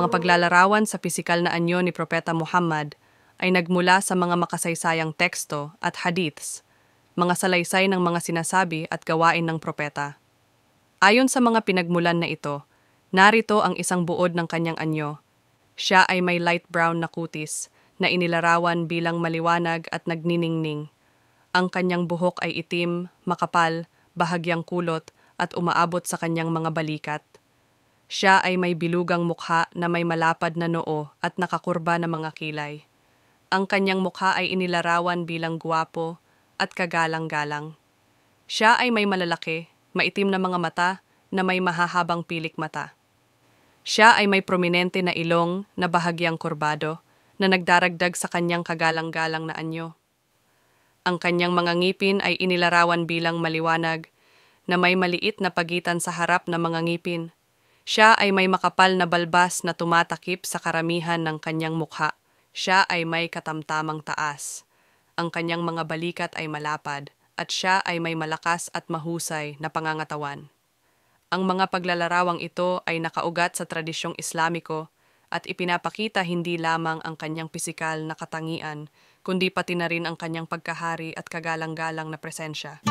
Ang mga paglalarawan sa pisikal na anyo ni Propeta Muhammad ay nagmula sa mga makasaysayang teksto at hadiths, mga salaysay ng mga sinasabi at gawain ng propeta. Ayon sa mga pinagmulan na ito, narito ang isang buod ng kanyang anyo. Siya ay may light brown na kutis na inilarawan bilang maliwanag at nagniningning. Ang kanyang buhok ay itim, makapal, bahagyang kulot at umaabot sa kanyang mga balikat. Siya ay may bilugang mukha na may malapad na noo at nakakurba na mga kilay. Ang kanyang mukha ay inilarawan bilang guwapo at kagalang-galang. Siya ay may malalaki, maitim na mga mata na may mahahabang pilik mata. Siya ay may prominente na ilong na bahagyang kurbado na nagdaragdag sa kanyang kagalang-galang na anyo. Ang kanyang mga ngipin ay inilarawan bilang maliwanag na may maliit na pagitan sa harap na mga ngipin. Siya ay may makapal na balbas na tumatakip sa karamihan ng kanyang mukha. Siya ay may katamtamang taas. Ang kanyang mga balikat ay malapad at siya ay may malakas at mahusay na pangangatawan. Ang mga paglalarawang ito ay nakaugat sa tradisyong Islamiko at ipinapakita hindi lamang ang kanyang pisikal na katangian, kundi pati na rin ang kanyang pagkahari at kagalang-galang na presensya.